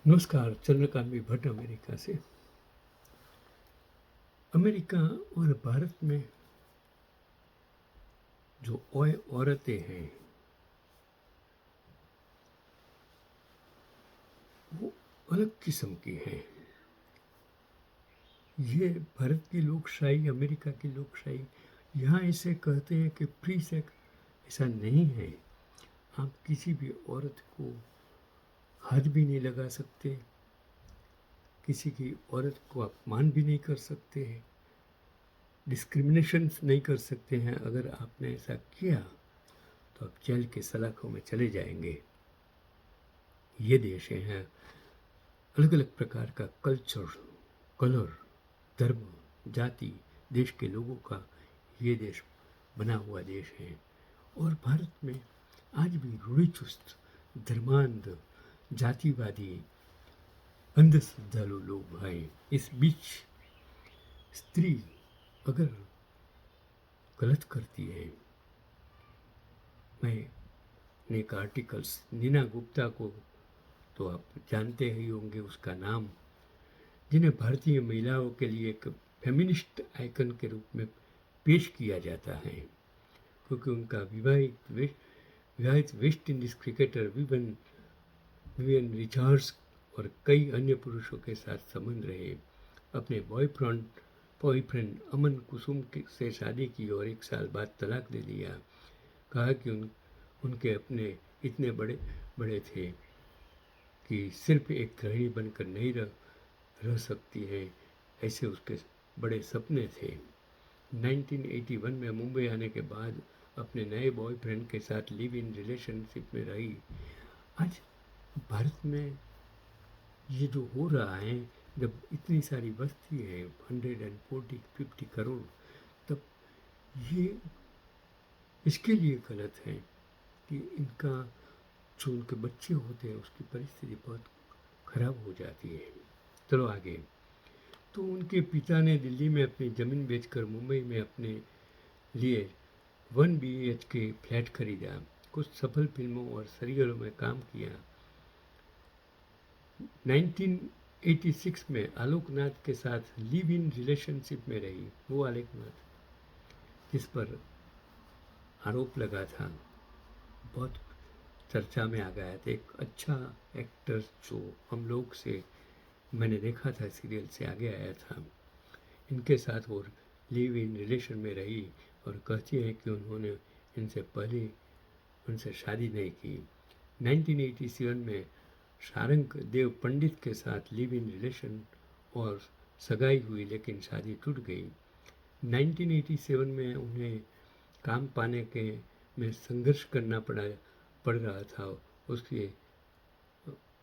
नमस्कार, चंद्रकांत भट्ट अमेरिका से। अमेरिका और भारत में जो औरतें हैं वो अलग किस्म की हैं। ये भारत की लोकशाही, अमेरिका की लोकशाही, यहाँ इसे कहते हैं कि फ्री सेक्स। ऐसा नहीं है। आप किसी भी औरत को हाथ भी नहीं लगा सकते, किसी की औरत को अपमान भी नहीं कर सकते हैं, डिस्क्रिमिनेशन नहीं कर सकते हैं। अगर आपने ऐसा किया तो आप जेल के सलाखों में चले जाएंगे। ये देश हैं अलग अलग प्रकार का कल्चर, कलर, धर्म, जाति, देश के लोगों का ये देश बना हुआ देश है। और भारत में आज भी रूढ़िचुस्त, धर्मांध, जातिवादी, अंधश्रद्धालु लोग हैं। इस बीच स्त्री अगर गलत करती है, मैं एक आर्टिकल्स, नीना गुप्ता को तो आप जानते ही होंगे, उसका नाम, जिन्हें भारतीय महिलाओं के लिए एक फेमिनिस्ट आइकन के रूप में पेश किया जाता है, क्योंकि उनका विवाहित West Indies cricketer Vivian Richards और कई अन्य पुरुषों के साथ संबंध रहे। अपने बॉयफ्रेंड अमन कुसुम से शादी की और 1 साल बाद तलाक दे दिया। कहा कि उनके अपने इतने बड़े थे कि सिर्फ एक गृहिणी बनकर नहीं रह सकती है, ऐसे उसके बड़े सपने थे। 1981 में मुंबई आने के बाद अपने नए बॉयफ्रेंड के साथ लिव इन रिलेशनशिप में रही। आज भारत में ये जो हो रहा है, जब इतनी सारी बस्ती है, 140-50 करोड़, तब ये इसके लिए गलत है कि इनका जो उनके बच्चे होते हैं उसकी परिस्थिति बहुत खराब हो जाती है। चलो आगे। तो उनके पिता ने दिल्ली में अपनी ज़मीन बेचकर मुंबई में अपने लिए 1 BHK फ्लैट खरीदा। कुछ सफल फिल्मों और सीरियलों में काम किया। 1986 में आलोकनाथ के साथ लिव इन रिलेशनशिप में रही। वो आलोकनाथ जिस पर आरोप लगा था, बहुत चर्चा में आ गया था। एक अच्छा एक्टर जो हम लोग से मैंने देखा था, सीरियल से आगे आया था। इनके साथ वो लिव इन रिलेशन में रही और कहती है कि उन्होंने इनसे पहले उनसे शादी नहीं की। 1987 में शारंग देव पंडित के साथ लिव इन रिलेशन और सगाई हुई, लेकिन शादी टूट गई। 1987 में उन्हें काम पाने के में संघर्ष करना पड़ रहा था।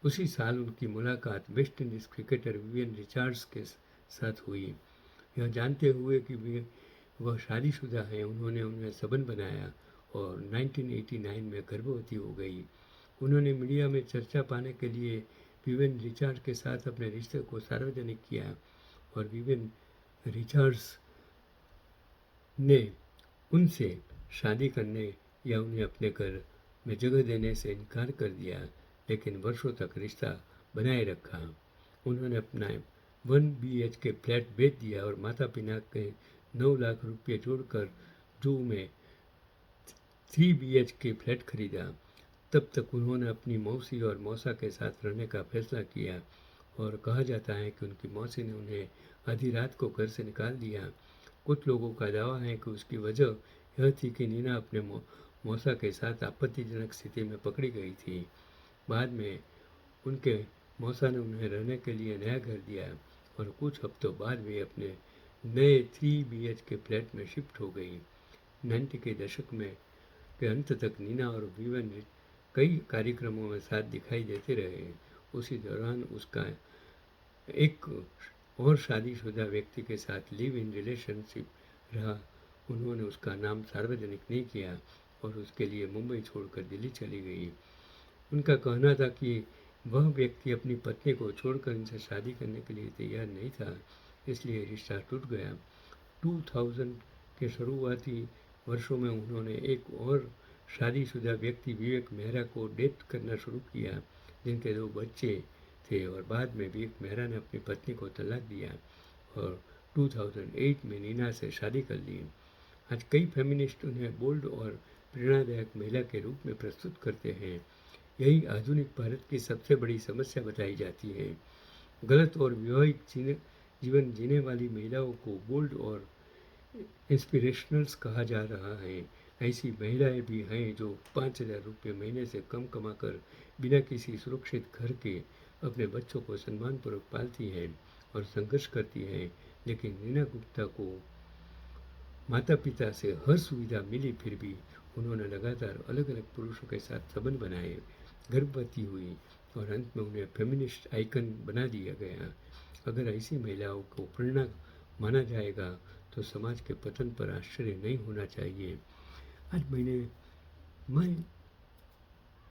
उसी साल उनकी मुलाकात West Indies cricketer Vivian Richards के साथ हुई। यह जानते हुए कि वह शादीशुदा हैं, उन्होंने उन्हें संबंध बनाया और 1989 में गर्भवती हो गई। उन्होंने मीडिया में चर्चा पाने के लिए विवियन रिचर्ड्स के साथ अपने रिश्ते को सार्वजनिक किया और विवियन रिचर्ड्स ने उनसे शादी करने या उन्हें अपने घर में जगह देने से इनकार कर दिया, लेकिन वर्षों तक रिश्ता बनाए रखा। उन्होंने अपना 1 BHK फ्लैट बेच दिया और माता पिता के 9 लाख रुपये जोड़कर जू में 3 BHK फ्लैट खरीदा। तब तक उन्होंने अपनी मौसी और मौसा के साथ रहने का फैसला किया और कहा जाता है कि उनकी मौसी ने उन्हें आधी रात को घर से निकाल दिया। कुछ लोगों का दावा है कि उसकी वजह यह थी कि नीना अपने मौसा के साथ आपत्तिजनक स्थिति में पकड़ी गई थी। बाद में उनके मौसा ने उन्हें रहने के लिए नया घर दिया और कुछ हफ्तों बाद वे अपने नए 3 BHK फ्लैट में शिफ्ट हो गई। 90 के दशक में के अंत तक नीना और वीवन कई कार्यक्रमों में साथ दिखाई देते रहे। उसी दौरान उसका एक और शादीशुदा व्यक्ति के साथ लिव इन रिलेशनशिप रहा। उन्होंने उसका नाम सार्वजनिक नहीं किया और उसके लिए मुंबई छोड़कर दिल्ली चली गई। उनका कहना था कि वह व्यक्ति अपनी पत्नी को छोड़कर उनसे शादी करने के लिए तैयार नहीं था, इसलिए रिश्ता टूट गया। 2000 के शुरुआती वर्षों में उन्होंने एक और शादीशुदा व्यक्ति विवेक मेहरा को डेट करना शुरू किया, जिनके 2 बच्चे थे, और बाद में विवेक मेहरा ने अपनी पत्नी को तलाक दिया और 2008 में नीना से शादी कर ली। आज कई फेमिनिस्ट उन्हें बोल्ड और प्रेरणादायक महिला के रूप में प्रस्तुत करते हैं। यही आधुनिक भारत की सबसे बड़ी समस्या बताई जाती है। गलत और वैवाहिक जीवन जीने वाली महिलाओं को बोल्ड और इंस्पिरेशनल्स कहा जा रहा है। ऐसी महिलाएं भी हैं जो 5,000 रुपये महीने से कम कमाकर बिना किसी सुरक्षित घर के अपने बच्चों को सम्मानपूर्वक पालती हैं और संघर्ष करती हैं। लेकिन नीना गुप्ता को माता पिता से हर सुविधा मिली, फिर भी उन्होंने लगातार अलग अलग पुरुषों के साथ संबंध बनाए, गर्भवती हुई और अंत में उन्हें फेमिनिस्ट आइकन बना दिया गया। अगर ऐसी महिलाओं को प्रेरणा माना जाएगा तो समाज के पतन पर आश्चर्य नहीं होना चाहिए। आज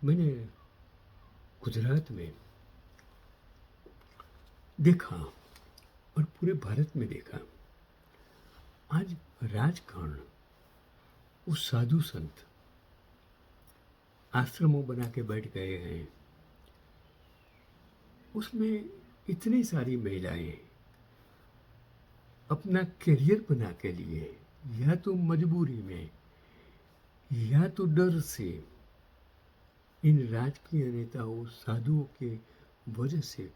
मैंने गुजरात में देखा और पूरे भारत में देखा, आज राजकारण, उस साधु संत आश्रमों बना के बैठ गए हैं, उसमें इतनी सारी महिलाएं अपना करियर बना के लिए या तो मजबूरी में या तो डर से इन राजकीय नेताओं साधुओं के वजह से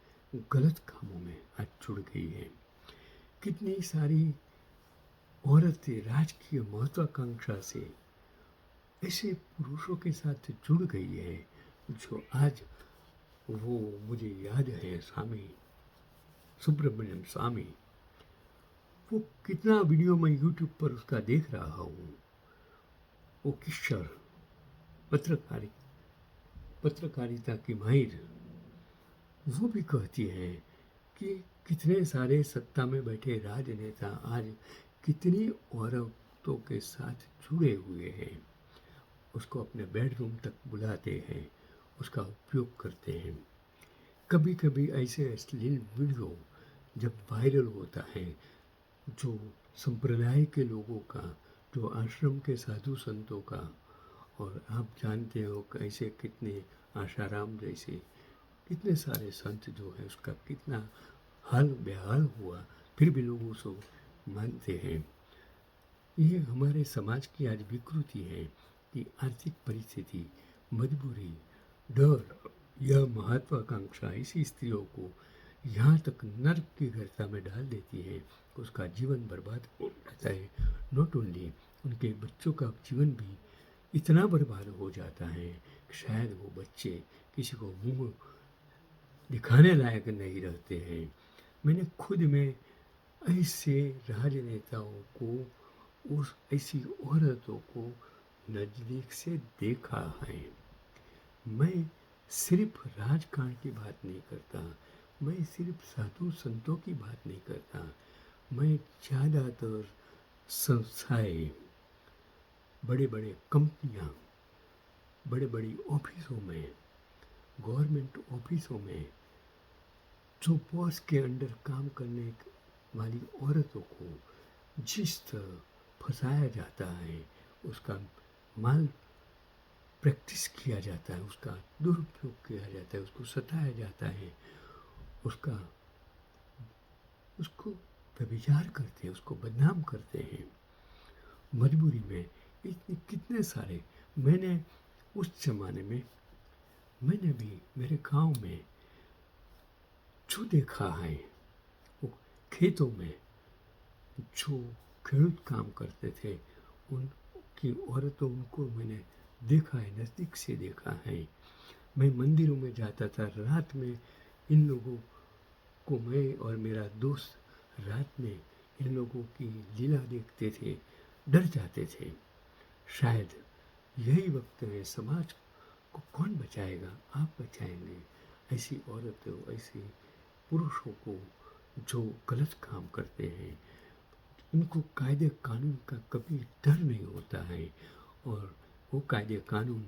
गलत कामों में आज जुड़ गई है। कितनी सारी औरतें राजकीय महत्वाकांक्षा से ऐसे पुरुषों के साथ जुड़ गई है जो आज वो मुझे याद है स्वामी सुब्रमण्यम स्वामी, वो कितना वीडियो मैं यूट्यूब पर उसका देख रहा हूँ। वो किशोर पत्रकारिता की माहिर, वो भी कहती हैं कि कितने सारे सत्ता में बैठे राजनेता आज कितनी औरतों के साथ जुड़े हुए हैं, उसको अपने बेडरूम तक बुलाते हैं, उसका उपयोग करते हैं। कभी कभी ऐसे अश्लील वीडियो जब वायरल होता है, जो संप्रदाय के लोगों का, जो आश्रम के साधु संतों का, और आप जानते हो कैसे कितने आशाराम जैसे कितने सारे संत जो है उसका कितना हाल बेहाल हुआ, फिर भी लोग उसको मानते हैं। ये हमारे समाज की आज विकृति है कि आर्थिक परिस्थिति, मजबूरी, डर या महत्वाकांक्षा ऐसी स्त्रियों को यहाँ तक नर्क की गर्ता में डाल देती है, उसका जीवन बर्बाद हो जाता है। नॉट ओनली, उनके बच्चों का जीवन भी इतना बर्बाद हो जाता है कि शायद वो बच्चे किसी को मुंह दिखाने लायक नहीं रहते हैं। मैंने खुद में ऐसे राजनेताओं को, उस ऐसी औरतों को नज़दीक से देखा है। मैं सिर्फ राजकारण की बात नहीं करता, मैं सिर्फ साधु संतों की बात नहीं करता, मैं ज़्यादातर संस्थाएं, बड़े बड़े कंपनियां, बड़े बड़ी ऑफिसों में, गवर्नमेंट ऑफिसों में जो बॉस के अंडर काम करने वाली औरतों को जिस तरह फंसाया जाता है, उसका माल प्रैक्टिस किया जाता है, उसका दुरुपयोग किया जाता है, उसको सताया जाता है, उसको व्यभिचार करते हैं, उसको बदनाम करते हैं। मजबूरी में इतने कितने सारे, मैंने उस जमाने में मैंने भी मेरे गांव में जो देखा है, वो खेतों में जो खेडूत काम करते थे, उनकी औरतों, उनको मैंने देखा है, नज़दीक से देखा है। मैं मंदिरों में जाता था, रात में इन लोगों को मैं और मेरा दोस्त रात में इन लोगों की लीला देखते थे, डर जाते थे। शायद यही वक्त है, समाज को कौन बचाएगा? आप बचाएंगे ऐसी औरतों, ऐसे पुरुषों को जो गलत काम करते हैं। उनको कायदे कानून का कभी डर नहीं होता है, और वो कायदे कानून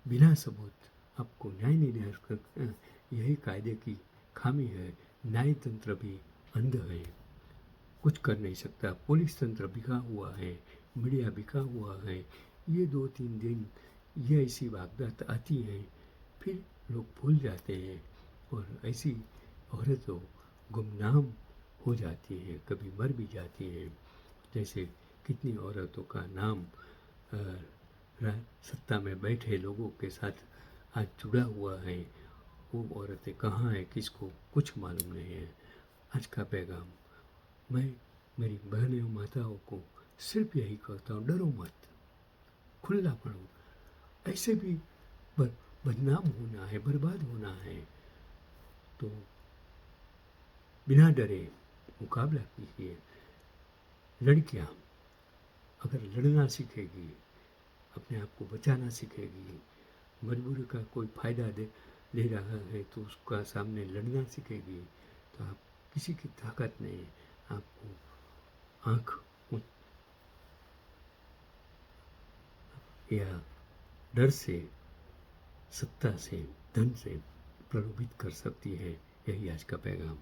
बिना सबूत आपको न्याय नहीं दे सकते। यही कायदे की खामी है। न्याय तंत्र भी अंध है, कुछ कर नहीं सकता। पुलिस तंत्र बिका हुआ है, मीडिया बिका हुआ है। ये 2-3 दिन ये ऐसी वारदात आती है, फिर लोग भूल जाते हैं, और ऐसी औरतों गुमनाम हो जाती हैं, कभी मर भी जाती हैं। जैसे कितनी औरतों का नाम सत्ता में बैठे लोगों के साथ आज जुड़ा हुआ है। वो औरतें कहाँ हैं, किसको कुछ मालूम नहीं है। आज का पैगाम मैं मेरी बहनों माताओं को सिर्फ यही कहता हूँ, डरो मत, खुला पड़ो। ऐसे भी बदनाम होना है, बर्बाद होना है, तो बिना डरे मुकाबला कीजिए। लड़कियाँ अगर लड़ना सीखेगी, अपने आप को बचाना सीखेगी, मजबूरी का कोई फ़ायदा ले रहा है तो उसका सामने लड़ना सीखेगी, तो आप किसी की ताकत नहीं। आपको आँख या डर से, सत्ता से, धन से प्रलोभित कर सकती है। यही आज का पैगाम।